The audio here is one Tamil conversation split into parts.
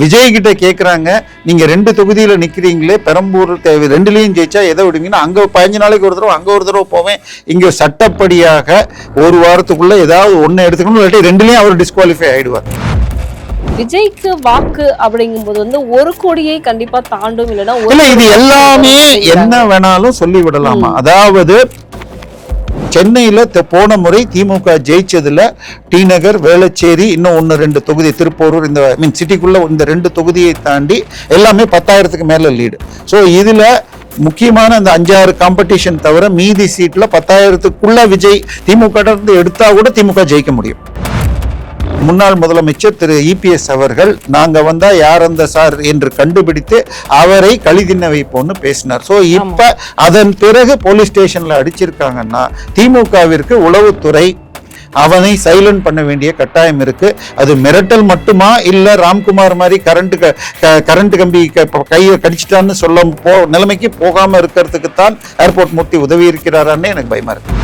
விஜய் கிட்ட கேட்குறாங்க, நீங்க 2 தொகுதியில நிக்கிறீங்களே, பெரம்பூர் ரெண்டுலையும் ஜெயிச்சா எதை விடுவீங்கன்னா, அங்க 15 நாளைக்கு ஒரு தடவை அங்க ஒரு தடவை போவேன். இங்க சட்டப்படியாக ஒரு வாரத்துக்குள்ள ஏதாவது ஒன்னு எடுத்துக்கணும், இல்லாட்டி ரெண்டுலையும் அவர் டிஸ்குவாலிஃபை ஆயிடுவார். விஜய்க்கு வாக்கு அப்படிங்கும்போது வந்து 1 கோடியை கண்டிப்பா தாண்டும். இல்லைன்னா இது எல்லாமே என்ன வேணாலும் சொல்லி விடலாமா? அதாவது சென்னையில போன முறை திமுக ஜெயிச்சதுல டி நகர், வேளச்சேரி, இன்னும் 1-2 தொகுதி, திருப்போரூர், இந்த சிட்டிக்குள்ள இந்த 2 தொகுதியை தாண்டி எல்லாமே 10,000க்கு மேல லீடு. ஸோ இதுல முக்கியமான இந்த 5-6 காம்படிஷன் தவிர மீதி சீட்ல 10,000க்குள்ள விஜய் திமுக எடுத்தா கூட திமுக ஜெயிக்க முடியும். முன்னாள் முதலமைச்சர் திரு EPS அவர்கள் நாங்க வந்தா யார் அந்த சார் என்று கண்டுபிடித்து அவரை கழிதின்ன வைப்போம்னு பேசினார். சோ இப்ப அதன் பிறகு போலீஸ் ஸ்டேஷன்ல அடிச்சிருக்காங்கன்னா திமுகவிற்கு உளவுத்துறை அவனை சைலண்ட் பண்ண வேண்டிய கட்டாயம் இருக்கு. அது மிரட்டல் மட்டுமா, இல்ல ராம்குமார் மாதிரி கரண்ட் கம்பி கையை கடிச்சிட்டான்னு சொல்ல நிலைமைக்கு போகாம இருக்கிறதுக்கு தான் ஏர்போர்ட் மூர்த்தி உதவி இருக்கிறாரான்னு எனக்கு பயமா இருக்கு.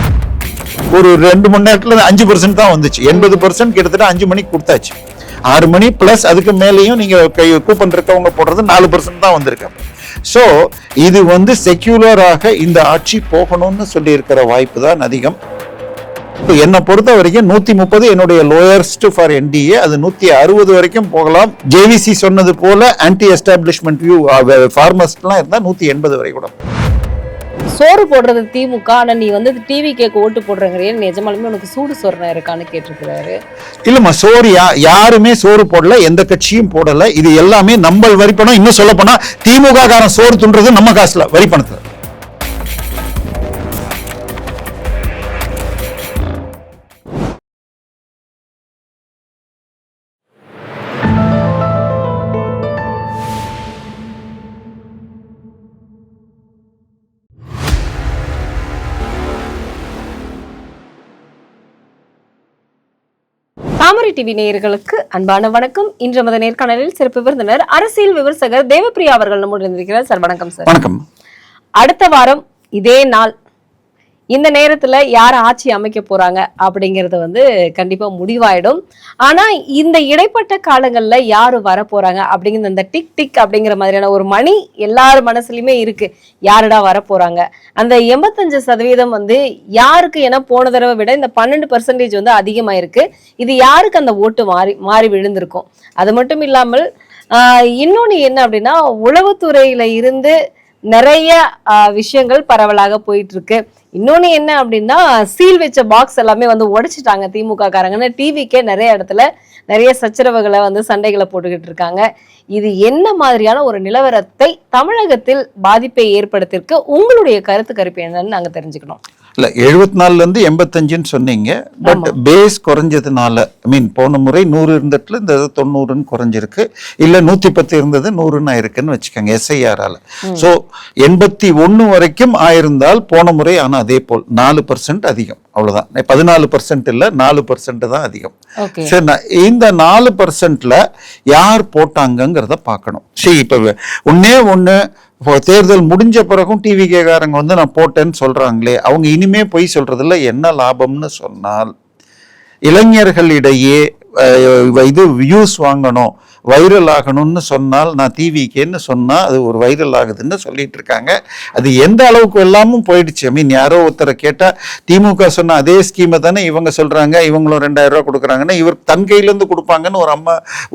ஒரு 2 மணி நேரத்துல 5% தான் வந்துச்சு. 80% கிட்டத்தட்ட 5 மணிக்கு கொடுத்தாச்சு. 6 மணி பிளஸ் அதுக்கு மேலேயும் நீங்க கூப்பன் இருக்கவங்க போடுறது 4% தான் வந்திருக்கு. சோ இது செக்யூலராக இந்த ஆட்சி போகணும்னு சொல்லி இருக்கிற வாய்ப்பு தான் அதிகம். என்னை பொறுத்த வரைக்கும் 130 என்னுடைய லோயர்ஸ்ட் ஃபார் NDA, அது 160 வரைக்கும் போகலாம். JVC சொன்னது போல ஆன்டி எஸ்டாப்ளிஷ்மெண்ட் வியூ ஃபார்மர்ஸ்லாம் இருந்தா 180 வரை கூட. சோறு போடுறது திமுக, ஆனா நீ டிவி கேக்கு ஓட்டு போடுறங்கிற நிஜமாலுமே உனக்கு சூடு சொரணை இருக்கான்னு கேட்டிருக்கிறாரு. இல்லம்மா, சோறு யாருமே சோறு போடல, எந்த கட்சியும் போடல. இது எல்லாமே நம்ம வரி பணம். இன்னும் சொல்ல போனா திமுக காரன் சோறு துன்றது நம்ம காசுல, வரி பணத்துல. தாமரை டிவி நேயர்களுக்கு அன்பான வணக்கம். இன்று நமது நேர்காணலில் சிறப்பு விருந்தினர் அரசியல் விமர்சகர் தேவப்பிரியா அவர்கள் நம்முடன் இருந்திருக்கிறார். சார் வணக்கம். சார் வணக்கம். அடுத்த வாரம் இதே நாள் இந்த நேரத்துல யார் ஆட்சி அமைக்க போறாங்க அப்படிங்கறது கண்டிப்பா முடிவாயிடும். ஆனா இந்த இடைப்பட்ட காலங்கள்ல யாரு வர போறாங்க அப்படிங்கிற அந்த டிக் டிக் அப்படிங்கிற மாதிரியான ஒரு மணி எல்லார் மனசுலயுமே இருக்கு. யாருடா வர போறாங்க? அந்த 85% யாருக்கு? என போன தடவை விட இந்த 12% அதிகமாயிருக்கு. இது யாருக்கு அந்த ஓட்டு மாறி விழுந்திருக்கும். அது மட்டும் இல்லாமல் இன்னொன்னு என்ன அப்படின்னா, உளவுத்துறையில இருந்து நிறைய விஷயங்கள் பரவலாக போயிட்டு இருக்கு. இன்னொன்னு என்ன அப்படின்னா, சீல் வச்ச பாக்ஸ் எல்லாமே உடைச்சிட்டாங்க திமுக காரங்கன்னு டிவிக்கே நிறைய இடத்துல நிறைய சச்சரவுகளை சண்டைகளை போட்டுக்கிட்டு இருக்காங்க. இது என்ன மாதிரியான ஒரு நிலவரத்தை தமிழகத்தில் பாதிப்பை ஏற்படுத்திருக்கு? உங்களுடைய கருத்து என்னன்னு நாங்க தெரிஞ்சுக்கணும். இல்ல 74ல இருந்து 85ன்னு சொன்னீங்க. பட் பேஸ் குறைஞ்சதுனால, போன முறை 100 இருந்ததுல இந்த 90ன்னு குறைஞ்சிருக்கு. இல்ல 110 இருந்தது 100ன்னு ஆயிருக்குன்னு வச்சுக்கோங்க SIR-ஆல. சோ 81 வரைக்கும் ஆயிருந்தால் போன முறை, ஆனா அதே போல் 4% அதிகம், அவ்வளவுதான். 14% இல்ல, 4% தான் அதிகம். சரி, இந்த 4%ல யார் போட்டாங்கிறத பார்க்கணும். சரி, இப்ப ஒண்ணு தேர்தல் முடிஞ்ச பிறகும் டிவி கேக்காரங்க நான் போட்டேன்னு சொல்றாங்களே, அவங்க இனிமே போய் சொல்றதுல என்ன லாபம்னு சொன்னால், இளைஞர்களிடையே இது வியூஸ் வாங்கணும், வைரல் ஆகணும்னு சொன்னால், நான் டிவிக்கேன்னு சொன்னா அது ஒரு வைரல் ஆகுதுன்னு சொல்லிட்டு இருக்காங்க. அது எந்த அளவுக்கு எல்லாமும் போயிடுச்சு. யாரோ ஒருத்தரை கேட்டா திமுக சொன்ன அதே ஸ்கீமை தானே இவங்க சொல்றாங்க, இவங்களும் 2000 ரூபாய் கொடுக்குறாங்கன்னா இவர் தன் கையில இருந்து கொடுப்பாங்கன்னு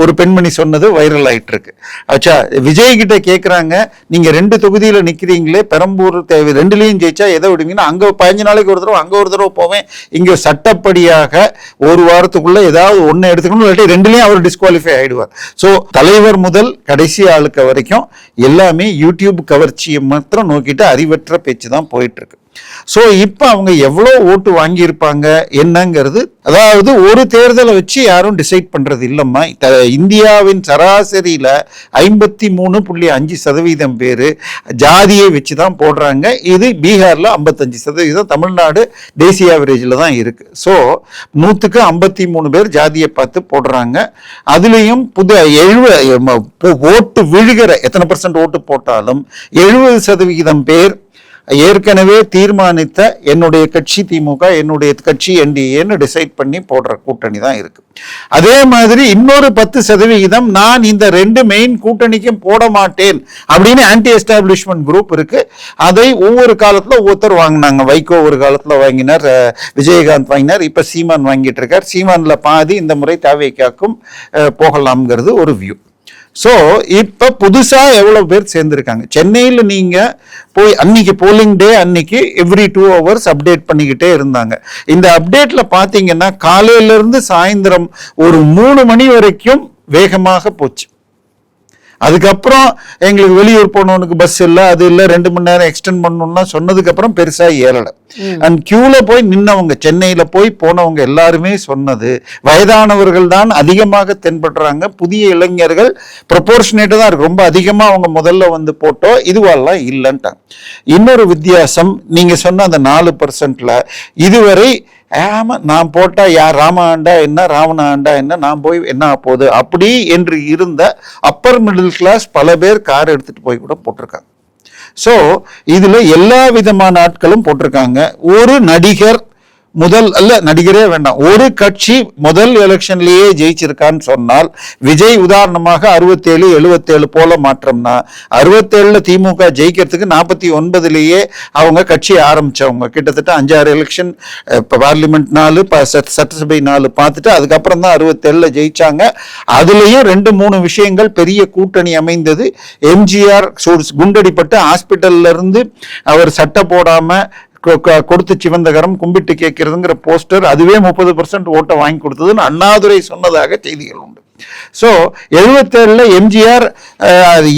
ஒரு பெண்மணி சொன்னது வைரல் ஆயிட்டு இருக்கு. ஆச்சா, விஜய் கிட்ட கேட்குறாங்க, நீங்க 2 தொகுதியில நிக்கிறீங்களே, பெரம்பூர் ரெண்டுலையும் ஜெயிச்சா எதை விடுவீங்கன்னா, அங்க 15 நாளைக்கு ஒரு தடவை அங்க ஒரு தடவை போவேன். இங்க சட்டப்படியாக ஒரு வாரத்துக்குள்ள ஏதாவது ஒன்னு எடுத்துக்கணும், இல்லாட்டி ரெண்டுலையும் அவர் டிஸ்குவாலிஃபை ஆயிடுவார். சோ தலைவர் முதல் கடைசி ஆளுக்கு வரைக்கும் எல்லாமே யூடியூப் கவர்ச்சியை மாத்திரம் நோக்கிட்டு அறிவற்ற பேச்சு தான் போயிட்டு இருக்கு. சோ இப்ப அவங்க எவ்வளவு ஓட்டு வாங்கியிருப்பாங்க என்னங்கிறது, அதாவது ஒரு தேர்தலை வச்சு யாரும் டிசைட் பண்றது இல்லம்மா. இந்தியாவின் சராசரியில 53.5% பேரு ஜாதியை வச்சுதான் போடுறாங்க. இது பீகார்ல 55%, தமிழ்நாடு தேசிய ஆவரேஜ்ல தான் இருக்கு. சோ 100க்கு 53 பேர் ஜாதியை பார்த்து போடுறாங்க. அதுலயும் 70 ஓட்டு விழுகிற எத்தனை % ஓட்டு போட்டாலும் 70% பேர் ஏற்கனவே தீர்மானித்த என்னுடைய கட்சி திமுக, என்னுடைய கட்சி என்டிஏன்னு டிசைட் பண்ணி போடுற கூட்டணி தான் இருக்கு. அதே மாதிரி இன்னொரு 10% நான் இந்த 2 மெயின் கூட்டணிக்கும் போட மாட்டேன் அப்படின்னு ஆன்டி எஸ்டாப்ளிஷ்மெண்ட் குரூப் இருக்கு. அதை ஒவ்வொரு காலத்துல ஒவ்வொருத்தர் வாங்கினாங்க. வைகோ ஒரு காலத்துல வாங்கினார், விஜயகாந்த் வாங்கினார், இப்ப சீமான் வாங்கிட்டு இருக்கார். சீமான்ல பாதி இந்த முறை தாவேக்காக்கும் போகலாம்ங்கிறது ஒரு வியூ. ஸோ இப்ப புதுசா எவ்வளவு பேர் சேர்ந்திருக்காங்க சென்னையில். நீங்க போய் அன்னைக்கு போலிங் டே அன்னைக்கு எவ்ரி 2 hours அப்டேட் பண்ணிக்கிட்டே இருந்தாங்க. இந்த அப்டேட்ல பாத்தீங்கன்னா காலையில இருந்து சாயந்தரம் ஒரு 3 மணி வரைக்கும் வேகமாக போச்சு. அதுக்கப்புறம் எங்களுக்கு வெளியூர் போனவனுக்கு பஸ் இல்லை, அது இல்லை, 2 மணி நேரம் எக்ஸ்டெண்ட் பண்ணணும்னா சொன்னதுக்கு அப்புறம் பெருசா ஏறலை. அண்ட் கியூல போய் நின்னவங்க, சென்னையில போய் போனவங்க எல்லாருமே சொன்னது வயதானவர்கள் தான் அதிகமாக தென்படுறாங்க. புதிய இளைஞர்கள் ப்ரொபோர்ஷனேட்டா தான் இருக்கு. ரொம்ப அதிகமா அவங்க முதல்ல வந்து போட்டோ இதுவெல்லாம் இல்லைன்ட்டாங்க. இன்னொரு வித்தியாசம், நீங்க சொன்ன அந்த 4%ல இதுவரை ஆமா நான் போட்டா யார் ராம ஆண்டா என்ன ராவண ஆண்டா என்ன, நான் போய் என்ன போகுது அப்படி என்று இருந்த அப்பர் மிடில் கிளாஸ் பல பேர் கார் எடுத்துட்டு போய் கூட போட்டிருக்காங்க. ஸோ இதுல எல்லா விதமான ஆட்களும் போட்டிருக்காங்க. ஒரு நடிகர் நடிகரே வேண்டாம், ஒரு கட்சி முதல் எலெக்ஷன்லயே ஜெயிச்சிருக்கான்னு சொன்னால் விஜய் உதாரணமாக 67-77 போல மாற்றம்னா 67ல திமுக ஜெயிக்கிறதுக்கு 49லயே அவங்க கட்சி ஆரம்பிச்சவங்க. கிட்டத்தட்ட 5-6 எலெக்ஷன், பார்லிமெண்ட் 4, சட்டசபை 4 பார்த்துட்டு அதுக்கப்புறம் தான் 67ல ஜெயிச்சாங்க. அதுலயும் 2-3 விஷயங்கள் பெரிய கூட்டணி அமைந்தது. எம்ஜிஆர் குண்டடிப்பட்டு ஹாஸ்பிட்டல்ல இருந்து அவர் சட்டை போடாம கொடுத்து சிவந்தகரம் கும்பிட்டு கேட்கிறதுங்கிற போஸ்டர், அதுவே 30% ஓட்டை வாங்கி கொடுத்ததுன்னு அண்ணாதுரை சொன்னதாக செய்திகள் உண்டு. ஸோ 77ல எம்ஜிஆர்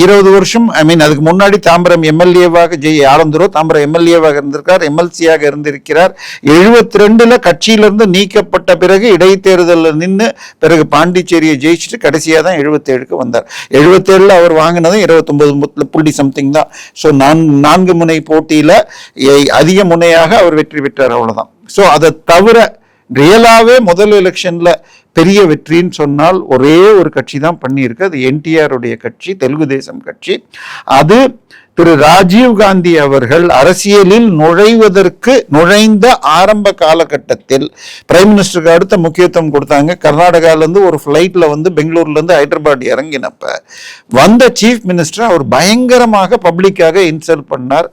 20 வருஷம், அதுக்கு முன்னாடி தாம்பரம் எம்எல்ஏவாக ஆலந்தூரோ தாம்பரம் எம்எல்ஏவாக இருந்திருக்கார், எம்எல்சியாக இருந்திருக்கிறார். 72ல கட்சியிலிருந்து நீக்கப்பட்ட பிறகு இடைத்தேர்தலில் நின்று பிறகு பாண்டிச்சேரியை ஜெயிச்சுட்டு கடைசியாக தான் 77க்கு வந்தார். 77ல அவர் வாங்கினதும் 29 புள்ளி சம்திங் தான். ஸோ 4 முனை போட்டியில அதிக முனையாக அவர் வெற்றி பெற்றார், அவ்வளவுதான். ஸோ அதை தவிர ரியலாவே முதல் எலெக்ஷன்ல பெரிய வெற்றின்னு சொன்னால் ஒரே ஒரு கட்சி தான் பண்ணியிருக்கு, அது என்டிஆருடைய கட்சி, தெலுங்கு தேசம் கட்சி. அது திரு ராஜீவ் காந்தி அவர்கள் அரசியலில் நுழைந்த ஆரம்ப காலகட்டத்தில் பிரைம் மினிஸ்டருக்கு அடுத்த முக்கியத்துவம் கொடுத்தாங்க. கர்நாடகால இருந்து ஒரு ஃபிளைட்ல வந்து பெங்களூர்ல இருந்து ஹைதராபாத் இறங்கினப்ப வந்த சீஃப் மினிஸ்டர் அவர் பயங்கரமாக பப்ளிக்காக இன்சல்ட் பண்ணார்.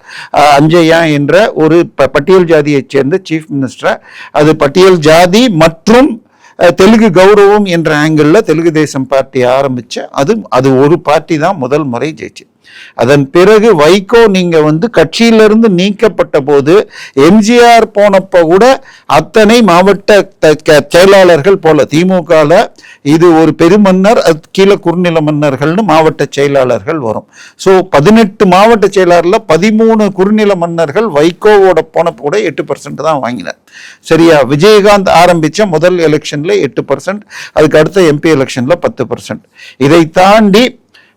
அஞ்சையா என்ற ஒரு பட்டியல் ஜாதியை சேர்ந்த சீஃப் மினிஸ்டர். அது பட்டியல் ஜாதி மற்றும் தெலுங்கு கௌரவம் என்ற ஆங்கிள் தெலுங்கு தேசம் பார்ட்டி ஆரம்பிச்சு அது ஒரு பார்ட்டி தான் முதல் முறை ஜெயிச்சு. அதன் பிறகு வைகோ நீங்க வந்து கட்சியிலிருந்து நீக்கப்பட்ட போது எம்ஜிஆர் போனப்ப கூட அத்தனை மாவட்ட செயலாளர்கள் போல திமுகல இது ஒரு பெருமன்னர், கீழே குறுநில மன்னர்கள்னு மாவட்ட செயலாளர்கள் வரும். ஸோ 18 மாவட்ட செயலாளர்ல 13 குறுநில மன்னர்கள் வைகோவோட போனப்ப கூட 8% தான் வாங்கினார். சரியா? விஜயகாந்த் ஆரம்பிச்ச முதல் எலெக்ஷன்ல 8%, அதுக்கு அடுத்த எம்பி எலெக்ஷன்ல 10%. இதை தாண்டி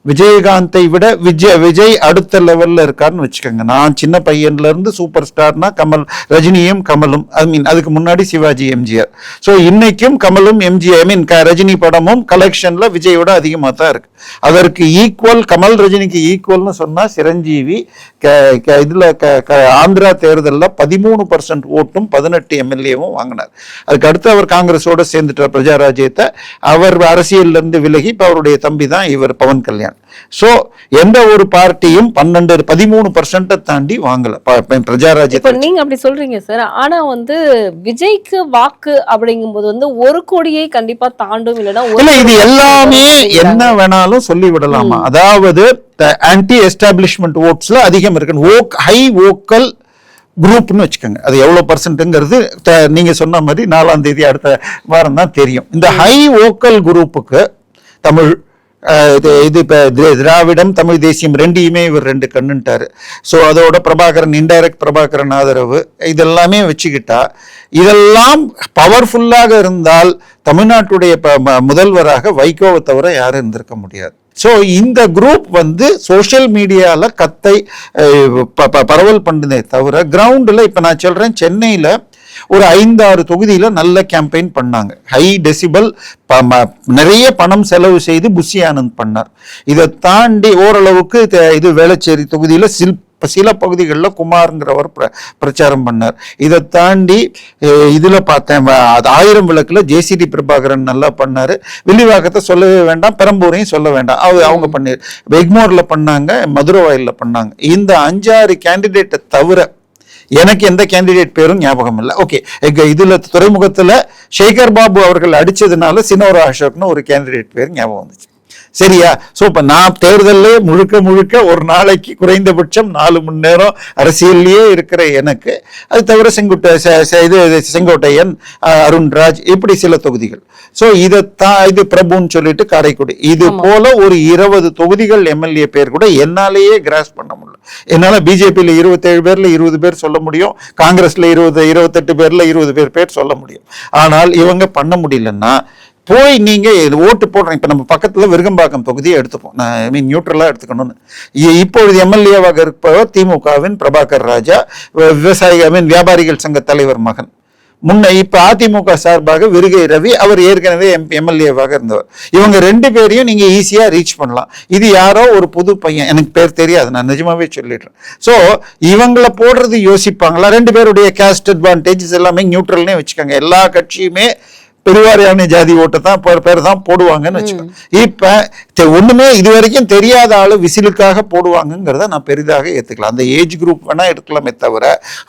விஜயகாந்தை விட விஜய் அடுத்த லெவல்ல இருக்காருன்னு வச்சுக்கோங்க. நான் சின்ன பையன்ல இருந்து சூப்பர் ஸ்டார்னா கமல், ரஜினியும் கமலும், அதுக்கு முன்னாடி சிவாஜி, எம்ஜிஆர். ஸோ இன்னைக்கும் கமலும் எம்ஜிஆர் ரஜினி படமும் கலெக்ஷன்ல விஜயோட அதிகமாக தான் இருக்கு. அதற்கு ஈக்குவல் கமல் ரஜினிக்கு ஈக்குவல்னு சொன்னா சிரஞ்சீவி இதுல ஆந்திரா தேர்தலில் 13% ஓட்டும் 18 எம்எல்ஏவும் வாங்கினார். அதுக்கு அடுத்து அவர் காங்கிரஸோட சேர்ந்துட்டார், பிரஜாராஜ்யத்தை. அவர் அரசியல்ல இருந்து விலகி இப்ப அவருடைய தம்பி தான் இவர் பவன் கல்யாண். சோ எந்த ஒரு பார்ட்டியும் 13% தாண்டி வாங்கல பிரஜாராஜ்யத்தை. நீங்க அப்படி சொல்றீங்க சார். ஆனா வந்து விஜய்க்கு வாக்கு அப்படிங்கும் போது வந்து 1 கோடியை கண்டிப்பா தாண்டும். இல்லைன்னா இது எல்லாமே என்ன வேணாலும் சொல்லி விடலாமா? அதாவது ஆன்டி எஸ்டாப்ளிஷ்மெண்ட் ஓட்ஸ்ல அதிகம் இருக்கு. ஹை வோக்கல் குரூப்னு வச்சுக்கோங்க. அது எவ்வளவு பர்சன்ட்ங்கிறது நீங்க சொன்ன மாதிரி 4ஆம் தேதி அடுத்த வாரம் தான் தெரியும். இந்த ஹை வோக்கல் குரூப்புக்கு தமிழ் இது திராவிடம், தமிழ் தேசியம் ரெண்டையுமே இவர் 2 கண்ணுட்டாரு. ஸோ அதோட பிரபாகரன், இன்டைரக்ட் பிரபாகரன் ஆதரவு, இதெல்லாமே வச்சுக்கிட்டா இதெல்லாம் பவர்ஃபுல்லாக இருந்தால் தமிழ்நாட்டுடைய முதல்வராக வைகோவை தவிர யாரும் இருந்திருக்க முடியாது. ஸோ இந்த குரூப் வந்து சோசியல் மீடியால கத்தை பரவல் பண்ணுதே தவிர கிரவுண்டில் இப்ப நான் சொல்றேன், சென்னையில ஒரு 5-6 தொகுதியில நல்ல கேம்பெயின் பண்ணாங்க. ஹை டெசிபல், நிறைய பணம் செலவு செய்து புஷி ஆனந்த் பண்ணார். இதை தாண்டி ஓரளவுக்கு இது வேளச்சேரி தொகுதியில சில பகுதிகளில் குமார்ங்கிறவர் பிரச்சாரம் பண்ணார். இதை தாண்டி இதுல பார்த்தேன், 1000 விளக்குல ஜேசிடி பிரபாகரன் நல்லா பண்ணாரு. வில்லிவாக்கத்தை சொல்லவே வேண்டாம், பெரம்பூரையும் சொல்ல வேண்டாம், அவங்க பண்ணி எக்மோர்ல பண்ணாங்க, மதுரவாயில பண்ணாங்க. இந்த 5-6 கேண்டிடேட்டை தவிர எனக்கு எந்த கேண்டிடேட் பேரும் ஞாபகம் இல்லை. ஓகே, இதுல துறைமுகத்துல சேகர் பாபு அவர்கள் அடிச்சதுனால சினோரா அசோக்னு ஒரு கேண்டிடேட் பேர் ஞாபகம் வந்துச்சு. சரியா? சோ இப்ப நான் தேர்தலே முழுக்க ஒரு நாளைக்கு குறைந்தபட்சம் 4 மணி நேரம் அரசியல்லையே இருக்கிற எனக்கு, அது தவிர செங்கோட்டையன், அருண்ராஜ், இப்படி சில தொகுதிகள். சோ இது பிரபுன்னு சொல்லிட்டு காரைக்குடி, இது போல ஒரு 20 தொகுதிகள் எம்எல்ஏ பேர் கூட என்னாலேயே கிராஸ் பண்ண முடியல. என்னால பிஜேபியில 27 பேர்ல 20 பேர் சொல்ல முடியும், காங்கிரஸ்ல 28 பேர்ல 20 பேர் சொல்ல முடியும். ஆனால் இவங்க பண்ண முடியலன்னா போய் நீங்க ஓட்டு போடுறேன். இப்ப நம்ம பக்கத்துல விருகம்பாக்கம் தொகுதியை எடுத்துப்போம், நியூட்ரலா எடுத்துக்கணும்னு. இப்பொழுது எம்எல்ஏவாக இருப்பவர் திமுகவின் பிரபாகர் ராஜா, வியாபாரிகள் சங்க தலைவர் மகன். இப்ப அதிமுக சார்பாக விருகை ரவி, அவர் ஏற்கனவே எம்எல்ஏவாக இருந்தவர். இவங்க 2 பேரையும் நீங்க ஈஸியா ரீச் பண்ணலாம். இது யாரோ ஒரு புது பையன், எனக்கு பேர் தெரியாது, நான் நிஜமாவே சொல்லிடுறேன். சோ இவங்களை போடுறது யோசிப்பாங்களா? 2 பேருடைய காஸ்ட் அட்வான்டேஜஸ் எல்லாமே நியூட்ரல்னே வச்சுக்காங்க. எல்லா கட்சியுமே பெருவாரியான ஜாதி ஓட்டை தான் பேர் தான் போடுவாங்கன்னு வச்சுக்கோங்க. இப்ப ஒண்ணுமே இதுவரைக்கும் தெரியாத ஆளு விசிலுக்காக போடுவாங்கிறத நான் பெரிதாக ஏத்துக்கலாம். அந்த ஏஜ் குரூப் வேணா எடுக்கலாமே தவிர,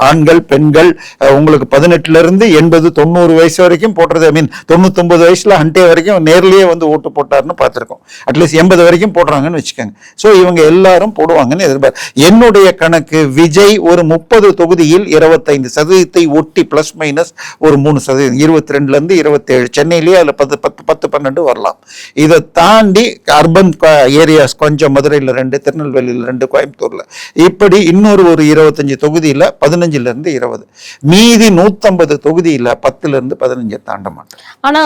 ஆண்கள் பெண்கள் உங்களுக்கு 18 இருந்து 80 90 வயசு வரைக்கும் போடுறது, 99 வயசுல ஹண்டே வரைக்கும் நேர்லயே வந்து ஓட்டு போட்டாருன்னு பார்த்திருக்கோம். அட்லீஸ்ட் 80 வரைக்கும் போடுறாங்கன்னு வச்சுக்கோங்க. சோ இவங்க எல்லாரும் போடுவாங்கன்னு எதிர்பார்ப்பு. என்னுடைய கணக்கு, விஜய் ஒரு 30 தொகுதியில் 25% ஒட்டி பிளஸ் மைனஸ் ஒரு 3%, 22 இருந்து 27, சென்னையிலேயே அதுல 10-12 வரலாம். இதை தாண்டி அர்பன் ஏரியாஸ் கொஞ்சம், மதுரையில் 2, திருநெல்வேலியில் 2, கோயம்புத்தூர்ல இப்படி இன்னொரு 25 தொகுதியில 15 இருந்து 20, மீதி 150 தொகுதியில 10 இருந்து 15 தாண்ட மாட்டேன். ஆனா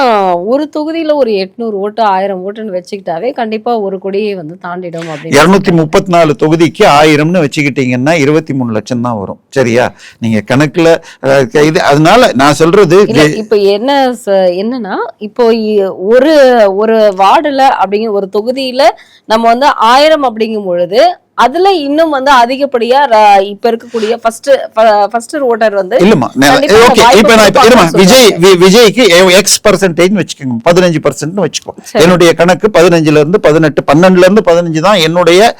ஒரு தொகுதியில ஒரு 800 ஓட்டு 1000 ஓட்டுன்னு வச்சுக்கிட்டாவே கண்டிப்பா ஒரு கொடியை வந்து தாண்டிடும். 234 தொகுதிக்கு 1000ன்னு வச்சுக்கிட்டீங்கன்னா 23 லட்சம் தான் வரும். சரியா? நீங்க கணக்குல இது. அதனால நான் சொல்றது இப்ப என்னன்னா, இப்போ ஒரு வார்டுல அப்படிங்கிற ஒரு தொகுதியில நம்ம வந்து 1000 அப்படிங்கும் பொழுது அதுல இன்னும் வந்து அதிகப்படியா இப்ப இருக்கக்கூடிய ஃபர்ஸ்ட் ஓட்டர் வந்து இல்லமா. இப்ப நான் விஜய்க்கு X% வச்சுக்கோங்க, 15% வச்சுக்கோ. என்னுடைய கணக்கு 15ல இருந்து 18, 12ல இருந்து 15 தான் என்னுடைய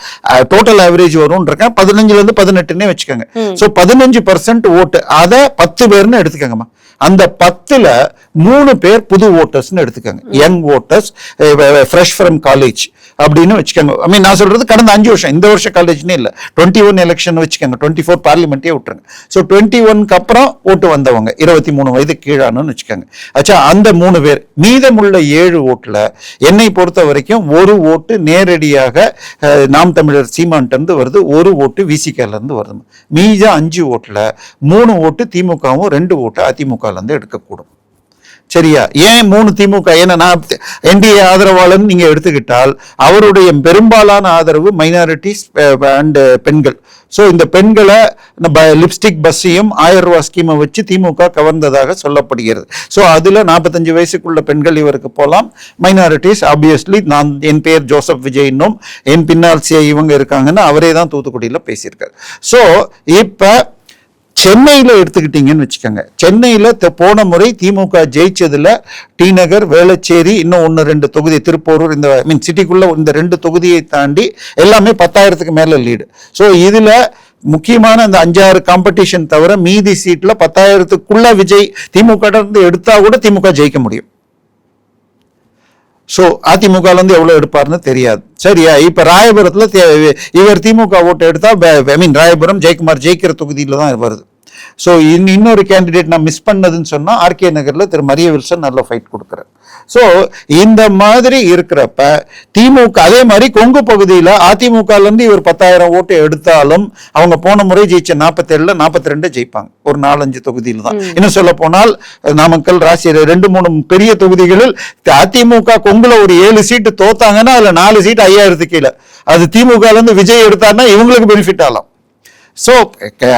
டோட்டல் ஆவரேஜ் வரும் இருக்கேன். 15ல இருந்து 18ன்னே வச்சுக்கோங்க. சோ 15% ஓட்டு, அத 10 பேர்னு எடுத்துக்கோங்கம்மா. அந்த 10ல 3 பேர் புது ஓட்டர்ஸ்னு எடுத்துக்கோங்க, young voters, fresh from college அப்படின்னு வச்சுக்கோங்க. நான் சொல்றது கடந்த 5 வருஷம், இந்த வருஷம் காலேஜ்னே இல்ல, 21 எலெக்ஷன் வச்சுக்கோங்க, 24 பார்லிமெண்டே விட்டுருங்க. ஸோ 21க்கு அப்புறம் ஓட்டு வந்தவங்க 23 வயது கீழானு வச்சுக்கோங்க. ஆச்சா, அந்த 3 பேர், மீதமுள்ள 7 ஓட்டுல என்னை பொறுத்த வரைக்கும் ஒரு ஓட்டு நேரடியாக நாம் தமிழர் சீமான்ட்டு இருந்து வருது, ஒரு ஓட்டு விசிகால இருந்து வருது. மீத 5 ஓட்டுல 3 ஓட்டு திமுகவும் 2 ஓட்டு அதிமுக இருந்து எடுக்கக்கூடும். சரியா? ஏன் 3 திமுக? ஏன்னா என்டிஏ ஆதரவாளன் நீங்க எடுத்துக்கிட்டால் அவருடைய பெரும்பாலான ஆதரவு மைனாரிட்டிஸ் அண்ட் பெண்கள். சோ இந்த பெண்களை லிப்ஸ்டிக் பஸ்ஸையும் 1000 ரூபாய் ஸ்கீமை வச்சு திமுக கவர்ந்ததாக சொல்லப்படுகிறது. சோ அதுல 45 வயசுக்குள்ள பெண்கள் இவருக்கு போலாம். மைனாரிட்டிஸ் ஆப்வியஸ்லி, என் பேர் ஜோசப் விஜய்னும் என் பின்னால் இவங்க இருக்காங்கன்னு அவரே தான் தூத்துக்குடியில பேசியிருக்காரு. சோ இப்ப சென்னையில எடுத்துக்கிட்டீங்கன்னு வச்சுக்கோங்க, சென்னையில போன முறை திமுக ஜெயிச்சதுல டி நகர், வேளச்சேரி, இன்னும் 1-2 தொகுதி, திருப்போரூர், இந்த சிட்டிக்குள்ள இந்த 2 தொகுதியை தாண்டி எல்லாமே 10,000க்கு மேல லீடு. ஸோ இதுல முக்கியமான அந்த 5-6 காம்படிஷன் தவிர மீதி சீட்ல 10,000க்குள்ள விஜய் திமுக இருந்து எடுத்தா கூட திமுக ஜெயிக்க முடியும். சோ அதிமுக இருந்து எவ்வளவு எடுப்பாருன்னு தெரியாது. சரியா? இப்ப ராயபுரத்துல இவர் திமுக ஓட்டு எடுத்தா, ராயபுரம் ஜெயக்குமார் ஜெயிக்கிற தொகுதியில தான் வருது. ஸோ இன்னொரு கேண்டிடேட் நான் மிஸ் பண்ணதுன்னு சொன்னா ஆர்கே நகர்ல திரு மரிய வில்சன் நல்ல ஃபைட் கொடுக்குறாரு. ஸோ இந்த மாதிரி இருக்கிறப்ப திமுக, அதே மாதிரி கொங்கு பகுதியில அதிமுக இருந்து இவர் 10,000 ஓட்டு எடுத்தாலும் அவங்க போன முறை ஜெயிச்ச 47ல 42 ஜெயிப்பாங்க, ஒரு 4-5 தொகுதியில் தான். இன்னும் சொல்ல போனால் நாமக்கல், ராசி 2-3 பெரிய தொகுதிகளில் அதிமுக கொங்குல ஒரு 7 சீட்டு தோத்தாங்கன்னா அதுல 4 சீட்டு 5000க்கு கீழே. அது திமுக இருந்து விஜய் எடுத்தாருன்னா இவங்களுக்கு பெனிஃபிட் ஆகலாம். சோ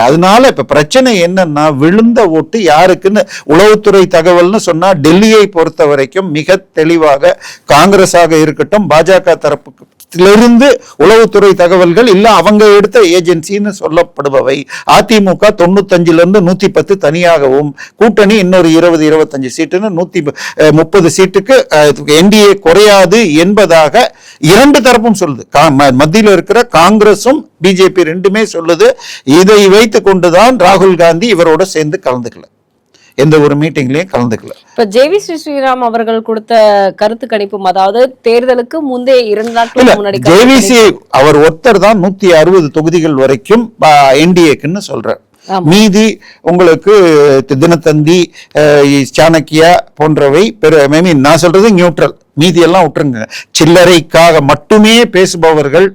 அதனால இப்ப பிரச்சனை என்னன்னா, விழுந்த ஓட்டு யாருக்குன்னு உளவுத்துறை தகவல்னு சொன்னா டெல்லியை பொறுத்த வரைக்கும் மிக தெளிவாக காங்கிரஸாக இருக்கட்டும், பாஜக தரப்புக்கு இருந்து உளவுத்துறை தகவல்கள் இல்ல அவங்க எடுத்த ஏஜென்சின்னு சொல்லப்படுபவை அதிமுக 95 110 தனியாகவும் கூட்டணி இன்னொரு 20-25 சீட்டுன்னு 130 சீட்டுக்கு என்டிஏ குறையாது என்பதாக இரண்டு தரப்பும் சொல்லுது. மத்தியில் இருக்கிற காங்கிரசும் பிஜேபி ரெண்டுமே சொல்லுது. இதை வைத்துக் கொண்டுதான் ராகுல் காந்தி இவரோட சேர்ந்து கலந்துக்கல, எந்த ஒரு மீட்டிங்லயும் கலந்துக்கல. இப்ப ஜேவி ஸ்ரீராம் அவர்கள் கொடுத்த கருத்து கணிப்பும், அதாவது தேர்தலுக்கு முந்தைய 2 நாட்களுக்கு முன்னாடி ஜேவிசி அவர் ஒருத்தர் தான் 160 தொகுதிகள் வரைக்கும் என்டிஏக்குன்னு சொல்றார். மீதி உங்களுக்கு தினத்தந்தி, சாணக்கியா போன்றவை நான் சொல்றது நியூட்ரல், மீதி எல்லாம் விட்டுருங்க. சில்லறைக்காக மட்டுமே பேசுபவர்கள்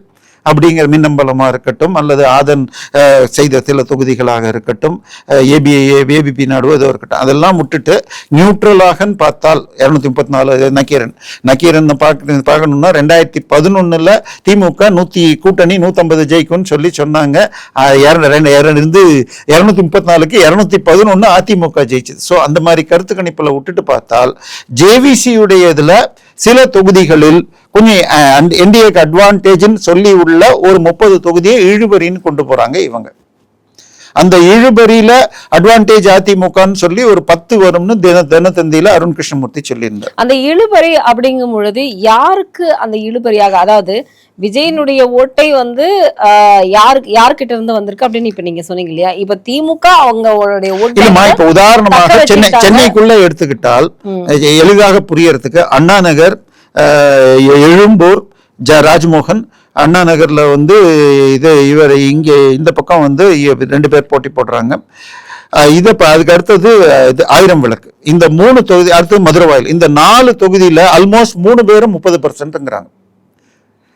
அப்படிங்கிற மின்னம்பலமா இருக்கட்டும் அல்லது ஆதன் செய்த சில தொகுதிகளாக இருக்கட்டும், ஏபிபி நாடு ஏதோ இருக்கட்டும், அதெல்லாம் விட்டுட்டு நியூட்ரலாக பார்த்தால் 234 நக்கீரன் பார்க்கணும்னா 2011 திமுக கூட்டணி 150 ஜெயிக்கும்னு சொல்லி சொன்னாங்க. 234க்கு 211 அதிமுக ஜெயிச்சது. ஸோ அந்த மாதிரி கருத்து கணிப்புல விட்டுட்டு பார்த்தால் ஜேவிசியுடைய இதுல சில தொகுதிகளில் கொஞ்சம் என்டிஏக்கு அட்வான்டேஜ்னு சொல்லி உள்ள ஒரு 30 தொகுதியை இழுபறின்னு கொண்டு போறாங்க இவங்க. அந்த இழுபறியில அட்வான்டேஜ் அதிமுகன்னு சொல்லி ஒரு 10 வரும்னு தினத்தந்தியில அருண் கிருஷ்ணமூர்த்தி சொல்லியிருந்தார். அந்த இழுபறி அப்படிங்கும் பொழுது யாருக்கு அந்த இழுபறியாக, அதாவது விஜயனுடைய ஓட்டை வந்து யார்கிட்ட இருந்து வந்திருக்கு அப்படின்னு இப்ப நீங்க சொன்னீங்க இல்லையா? இப்ப திமுக அவங்களுடைய ஓட்டு இப்ப உதாரணமாக சென்னைக்குள்ள எடுத்துக்கிட்டால் எளிதாக புரியறதுக்கு அண்ணா நகர், எழும்பூர், ராஜ்மோகன், அண்ணா நகர்ல வந்து இவர் இங்க இந்த பக்கம் வந்து 2 பேர் போட்டி போடுறாங்க. அதுக்கு அடுத்தது 1000 விளக்கு, இந்த 3 தொகுதி, அடுத்தது மதுரவாயில், இந்த 4 தொகுதியில ஆல்மோஸ்ட் 3 பேரும் 30%ங்கிறாங்க.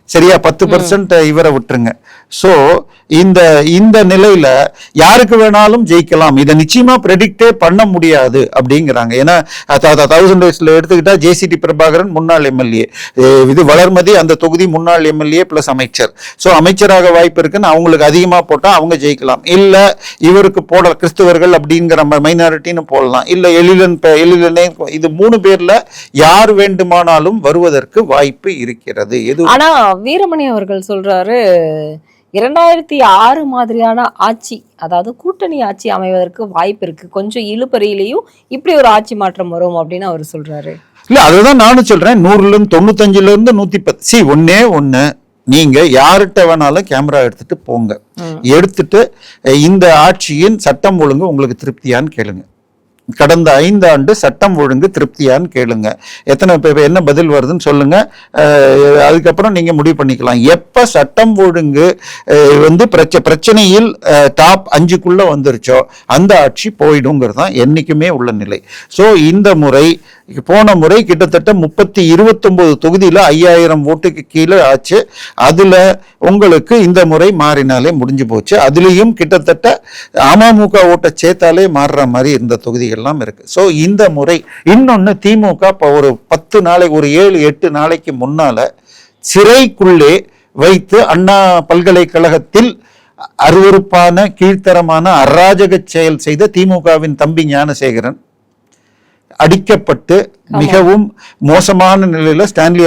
சரியா? 10% இவரை விட்டுருங்க. சோ இந்த நிலையில யாருக்கு வேணாலும் ஜெயிக்கலாம், இதை நிச்சயமா ப்ரெடிக்டே பண்ண முடியாது அப்படிங்கிறாங்க. ஏன்னா 1000 டேஸ்ல எடுத்துக்கிட்டா ஜேசிடி பிரபாகரன் முன்னாள் எம்எல்ஏ, இது வளர்மதி அந்த தொகுதி முன்னாள் எம்எல்ஏ பிளஸ் அமைச்சர். சோ அமைச்சராக வாய்ப்பு இருக்குன்னு அவங்களுக்கு அதிகமா போட்டா அவங்க ஜெயிக்கலாம். இல்ல இவருக்கு போட கிறிஸ்துவர்கள் அப்படிங்கிற மைனாரிட்டின்னு போடலாம், இல்ல எழிலனே, இது 3 பேர்ல யார் வேண்டுமானாலும் வருவதற்கு வாய்ப்பு இருக்கிறது. ஆனா வீரமணி அவர்கள் சொல்றாரு 2006 மாதிரியான ஆட்சி, அதாவது கூட்டணி ஆட்சி அமைவதற்கு வாய்ப்பு இருக்கு, கொஞ்சம் இழுபறியிலையும் இப்படி ஒரு ஆட்சி மாற்றம் வரும் அப்படின்னு அவர் சொல்றாரு. இல்ல அதுதான் நானும் சொல்றேன். 195 110 ஒன்னே ஒண்ணு, நீங்க யார்கிட்ட வேணாலும் கேமரா எடுத்துட்டு போங்க, எடுத்துட்டு இந்த ஆட்சியின் சட்டம் ஒழுங்கு உங்களுக்கு திருப்தியான்னு கேளுங்க. கடந்த 5 ஆண்டு சட்டம் ஒழுங்கு திருப்தியான்னு கேளுங்க. எத்தனை என்ன பதில் வருதுன்னு சொல்லுங்க. அதுக்கப்புறம் நீங்க முடிவு பண்ணிக்கலாம். எப்ப சட்டம் ஒழுங்கு வந்து பிரச்சனையில் டாப் 5க்குள்ள வந்துருச்சோ அந்த ஆட்சி போயிடுங்கிறது தான் என்னைக்குமே உள்ள நிலை. ஸோ இந்த முறை, போன முறை கிட்டத்தட்ட 29 தொகுதியில 5000 ஓட்டுக்கு கீழே ஆச்சு. அதுல உங்களுக்கு இந்த முறை மாறினாலே முடிஞ்சு போச்சு. அதுலயும் கிட்டத்தட்ட அமமுக ஓட்டை சேர்த்தாலே மாறுற மாதிரி இருந்த தொகுதிகள்லாம் இருக்கு. ஸோ இந்த முறை இன்னொன்னு, திமுக ஒரு 10 நாளைக்கு, ஒரு 7-8 நாளைக்கு முன்னால சிறைக்குள்ளே வைத்து அண்ணா பல்கலைக்கழகத்தில் அருவருப்பான கீழ்த்தரமான அராஜக செயல் செய்த திமுகவின் தம்பி ஞானசேகரன் அடிக்கப்பட்டு மிகவும் மோசமான நிலையில ஸ்டான்லி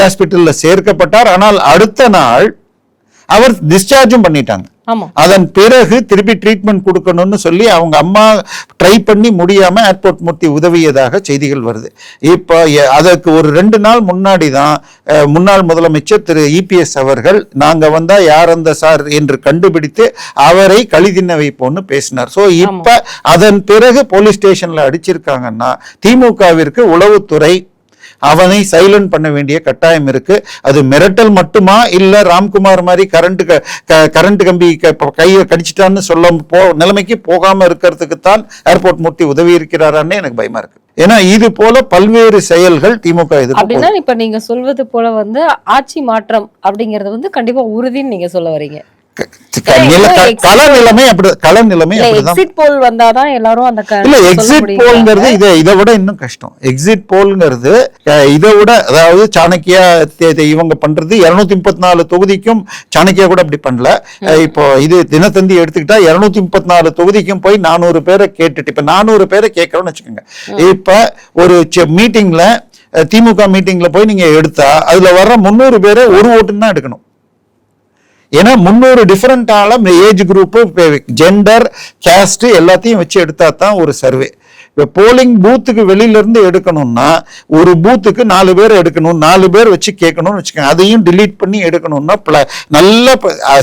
ஹாஸ்பிட்டல்ல சேர்க்கப்பட்டார். ஆனால் அடுத்த நாள் அவர் டிஸ்சார்ஜும் பண்ணிட்டாங்க. அதன் பிறகு திருப்பி ட்ரீட்மெண்ட் கொடுக்கணும்னு சொல்லி அவங்க அம்மா ட்ரை பண்ணி முடியாம ஏர்போர்ட் மூர்த்தி உதவியதாக செய்திகள் வருது. இப்போ அதற்கு ஒரு 2 நாள் முன்னாடி தான் முன்னாள் முதலமைச்சர் திரு இபிஎஸ் அவர்கள் நாங்க வந்தா யார் அந்த சார் என்று கண்டுபிடித்து அவரை கழிதின்ன வைப்போம்னு பேசினார். சோ இப்ப அதன் பிறகு போலீஸ் ஸ்டேஷன்ல அடிச்சிருக்காங்கன்னா திமுகவிற்கு உளவுத்துறை அவனை சைலண்ட் பண்ண வேண்டிய கட்டாயம் இருக்கு. அது மிரட்டல் மட்டுமா, இல்ல ராம்குமார் மாதிரி கரண்ட் கம்பி கையை கடிச்சிட்டான்னு சொல்ல நிலைமைக்கு போகாம இருக்கிறதுக்கு தான் ஏர்போர்ட் மூர்த்தி உதவி இருக்கிறாரான்னு எனக்கு பயமா இருக்கு. ஏன்னா இது போல பல்வேறு செயல்கள் திமுக இது அப்படின்னா இப்ப நீங்க சொல்வது போல வந்து ஆட்சி மாற்றம் அப்படிங்கறது வந்து கண்டிப்பா உறுதின்னு நீங்க சொல்ல வரீங்க. எக்ஸிட் போல்ங்கிறது இதை விட இன்னும் கஷ்டம். எக்ஸிட் போல்ங்கிறது இதை விட, அதாவது சாணக்கியா இவங்க பண்றது 234 தொகுதிக்கும் சாணக்கியா கூட அப்படி பண்ணல. இப்போ இது தினத்தந்தி எடுத்துக்கிட்டா 234 தொகுதிக்கும் போய் 400 பேரை கேட்டுட்டு, இப்ப 400 பேரை கேட்கறோம்னு வச்சுக்கோங்க. இப்ப ஒரு மீட்டிங்ல திமுக மீட்டிங்ல போய் நீங்க எடுத்தா அதுல வர்ற 300 பேரை ஒரு ஓட்டுன்னு தான் எடுக்கணும். ஏன்னா 300 டிஃபரெண்டால ஏஜ் குரூப், ஜெண்டர், கேஸ்ட் எல்லாத்தையும் வச்சு எடுத்தா தான் ஒரு சர்வே. இப்போ போலிங் பூத்துக்கு வெளியில இருந்து எடுக்கணும்னா ஒரு பூத்துக்கு 4 பேர் எடுக்கணும், 4 பேர் வச்சு கேட்கணும்னு வச்சுக்கோங்க. அதையும் டிலீட் பண்ணி எடுக்கணும்னா நல்ல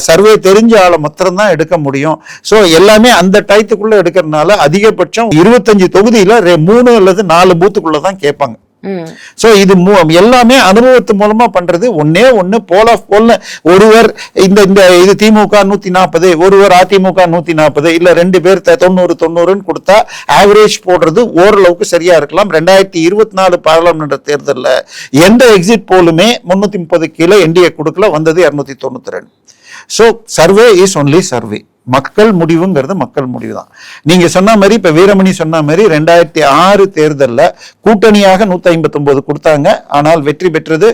சர்வே தெரிஞ்ச ஆளை மாத்திரம் தான் எடுக்க முடியும். ஸோ எல்லாமே அந்த டயத்துக்குள்ள எடுக்கிறதுனால அதிகபட்சம் 25 தொகுதியில 3 அல்லது 4 பூத்துக்குள்ள தான் கேட்பாங்க. சோ இது எல்லாமே அனுபவத்து மூலமா பண்றது. ஒண்ணு போல் ஆஃப் போல் ஒருவர் இது திமுக 140, ஒருவர் அதிமுக 140, இல்ல 2 பேர் 90 கொடுத்தா ஆவரேஜ் போடுறது ஓரளவுக்கு சரியா இருக்கலாம். 2024 பாராளுமன்ற தேர்தலில் எந்த எக்ஸிட் போலுமே 330 கீழே என்டிஏ கொடுக்கல, வந்தது 292. So survey is only survey. மக்கள் முடிவுங்கிறது மக்கள் முடிவு தான். நீங்க சொன்ன மாதிரி இப்ப வீரமணி சொன்ன மாதிரி 2006 தேர்தலில் கூட்டணியாக 159 கொடுத்தாங்க. ஆனால் வெற்றி பெற்றது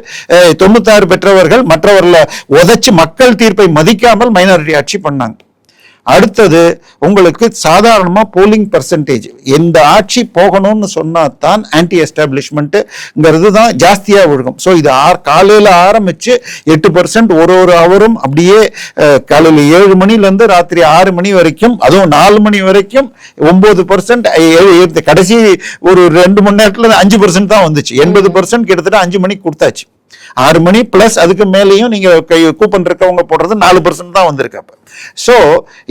96 பெற்றவர்கள் மற்றவர்களை உதைச்சு மக்கள் தீர்ப்பை மதிக்காமல் மைனாரிட்டி ஆட்சி பண்ணாங்க. அடுத்தது உங்களுக்கு சாதாரணமா போலிங் பர்சன்டேஜ் எந்த ஆட்சி போகணும்னு சொன்னா தான் ஆன்டி எஸ்டாப்ளிஷ்மெண்ட்ங்கிறது தான் ஜாஸ்தியா விழுகும். ஸோ இது காலையில ஆரம்பிச்சு 8% ஒரு அவரும் அப்படியே காலையில 7 மணில இருந்து ராத்திரி 6 மணி வரைக்கும், அதுவும் 4 மணி வரைக்கும் 9%, கடைசி ஒரு 2 மணி நேரத்துல 5% தான் வந்துச்சு. 80% கிட்டத்தட்ட 5 மணிக்கு கொடுத்தாச்சு. 6 மணி பிளஸ் அதுக்கு மேலேயும் நீங்க கூப்பன் இருக்கவங்க போடுறது 4% தான் வந்திருக்கு. சோ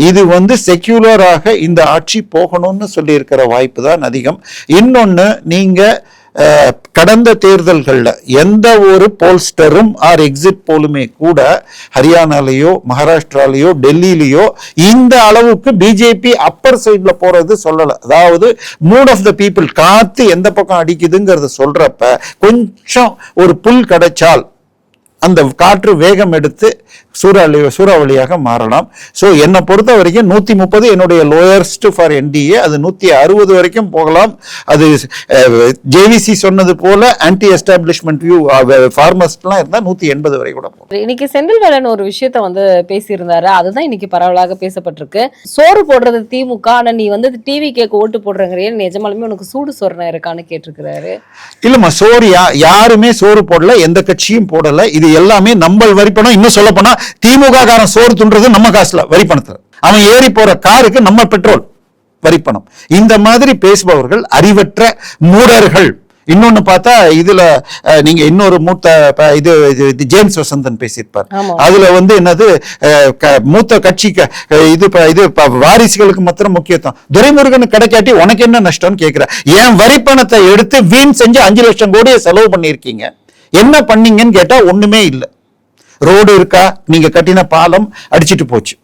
இது செக்யூலராக இந்த ஆட்சி போகணும்னு சொல்லி இருக்கிற வாய்ப்பு தான் அதிகம். இன்னொன்னு, நீங்க கடந்த தேர்தல்கள்ல எந்த ஒரு போல்ஸ்டரும் ஆர் எக்ஸிட் போலுமே கூட ஹரியானாலேயோ மகாராஷ்டிராலேயோ டெல்லியிலேயோ இந்த அளவுக்கு பிஜேபி அப்பர் சைட்ல போறது சொல்லல. அதாவது மூட் ஆஃப் த பீப்புள், காத்து எந்த பக்கம் அடிக்குதுங்கிறத சொல்றப்ப கொஞ்சம் ஒரு புல் கிடைச்சால் அந்த காற்று வேகம் எடுத்து சூறாவளியாக மாறலாம். ஸோ என்னை பொறுத்த வரைக்கும் 130 என்னுடைய லோயர்ஸ்ட் ஃபார் என்டிஏ, அது 160 வரைக்கும் போகலாம். அது ஜேவிசி சொன்னது போல ஆன்டி எஸ்டாப்ளிஷ்மெண்ட் வியூ ஃபார்மர்ஸ்லாம் இருந்தால் 180 வரை கூட போகும். இன்னைக்கு செந்தில்வேலன் ஒரு விஷயத்த பேசியிருந்தாரு, அதுதான் இன்னைக்கு பரவலாக பேசப்பட்டிருக்கு. சோறு போடுறது திமுக, ஆனா நீ டிவி கேக்கு ஓட்டு போடுறங்கிறிய, நிஜமாலுமே உனக்கு சூடு சொரணை இருக்கான்னு கேட்டிருக்கிறாரு. இல்லம்மா, சோறு யாருமே சோறு போடல, எந்த கட்சியும் போடல. இது எல்லாமே நம்ம வரி பணம். இன்னும் சொல்ல போனா திமுக காரன் சோறு துன்றது நம்ம காசுல வரி பணத்துல, அவன் ஏறி போற காருக்கு நம்ம பெட்ரோல் வரி பணம். இந்த மாதிரி பேசுபவர்கள் அறிவற்ற மூடர்கள். இன்னொன்னு பார்த்தா இதுல நீங்க இன்னொரு மூத்த இது ஜேம்ஸ் வசந்தன் பேசியிருப்பார். அதுல என்னது மூத்த கட்சிக்கு இது வாரிசுகளுக்கு மாத்திரம் முக்கியத்துவம், துரைமுருகன் கிடைக்காட்டி உனக்கு என்ன நஷ்டம்னு கேட்கிற. என் வரி பணத்தை எடுத்து வீண் செஞ்சு 5 லட்சம் கோடியை செலவு பண்ணிருக்கீங்க, என்ன பண்ணீங்கன்னு கேட்டா ஒண்ணுமே இல்லை. ரோடு இருக்கா? நீங்க கட்டின பாலம் அடிச்சிட்டு போச்சு.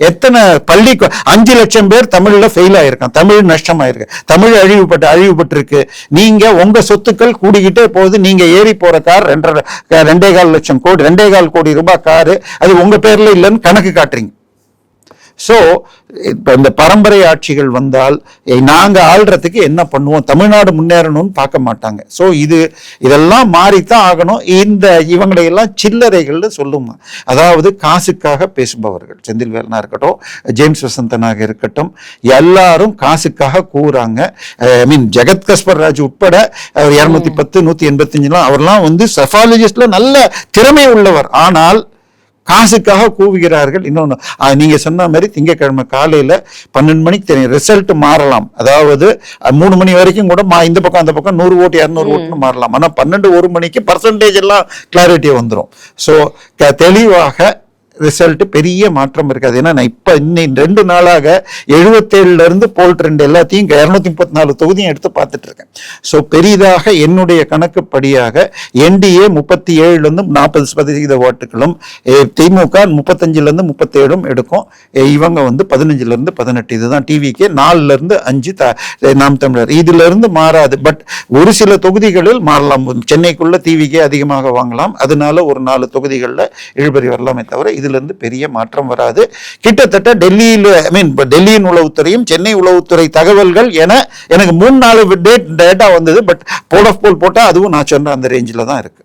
எத்தனை பள்ளி 5 லட்சம் பேர் தமிழ்ல ஃபெயில் ஆயிருக்கான், தமிழ் நஷ்டமாயிருக்கு, தமிழ் அழிவுபட்டு இருக்கு. நீங்க உங்க சொத்துக்கள் கூடிக்கிட்டே போகுது. நீங்க ஏறி போற கார் 2.25 லட்சம் கோடி, 2.25 கோடி ரூபாய் காரு, அது உங்க பேர்ல இல்லைன்னு கணக்கு காட்டுறீங்க. சோ இப்ப இந்த பரம்பரை ஆட்சிகள் வந்தால் நாங்க ஆள்றதுக்கு என்ன பண்ணுவோம், தமிழ்நாடு முன்னேறணும்னு பார்க்க மாட்டாங்க. சோ இதெல்லாம் மாறித்தான் ஆகணும். இவங்களை எல்லாம் சில்லறைகள்னு சொல்லுமா, அதாவது காசுக்காக பேசுபவர்கள். செந்தில்வேலனா இருக்கட்டும், ஜேம்ஸ் வசந்தனாக இருக்கட்டும், எல்லாரும் காசுக்காக கூறாங்க. ஜெகத் கஸ்பர் ராஜ் உட்பட 210 185 அவர்லாம் செஃபாலஜிஸ்ட்ல நல்ல திறமை உள்ளவர். ஆனால் காசுக்காக கூவுகிறார்கள். இன்னொன்னு, நீங்க சொன்ன மாதிரி திங்கட்கிழமை காலையில 12 மணிக்கு தெரியும் ரிசல்ட் மாறலாம். அதாவது 3 மணி வரைக்கும் கூட இந்த பக்கம் அந்த பக்கம் 100 ஓட்டு 200 ஓட்டுன்னு மாறலாம். ஆனா 12-1 மணிக்கு பர்சன்டேஜ் எல்லாம் கிளாரிட்டி வந்துடும். சோ தெளிவாக ரிசல்ட் பெரிய மாற்றம் இருக்காது. ஏன்னா நான் இப்ப 2 நாளாக 77 இருந்து போல் ட்ரெண்ட் எல்லாத்தையும் 234 தொகுதியும் எடுத்து பார்த்துட்டு இருக்கேன். சோ பெரிதாக என்னுடைய கணக்குப்படியாக என்டிஏ 37 40% ஓட்டுகளும், திமுக 35 37 எடுக்கும். இவங்க 15 18, இதுதான் டிவிக்கு 4 5 நாம் தமிழர். இதுல இருந்து மாறாது. பட் ஒரு சில தொகுதிகளில் மாறலாம். சென்னைக்குள்ள டிவிக்கே அதிகமாக வாங்கலாம். அதனால ஒரு 4 தொகுதிகளில் இழுபறி வரலாமே தவிர இதுல இருந்து பெரிய மாற்றம் வராது. கிட்டத்தட்ட டெல்லியின் உளவுத்துறையும் சென்னை உளவுத்துறை தகவல்கள் என எனக்கு 3-4 டேட்டா வந்தது. பட் போல் போட்டா அதுவும் நான் சொன்ன அந்த ரேஞ்சில தான் இருக்கு.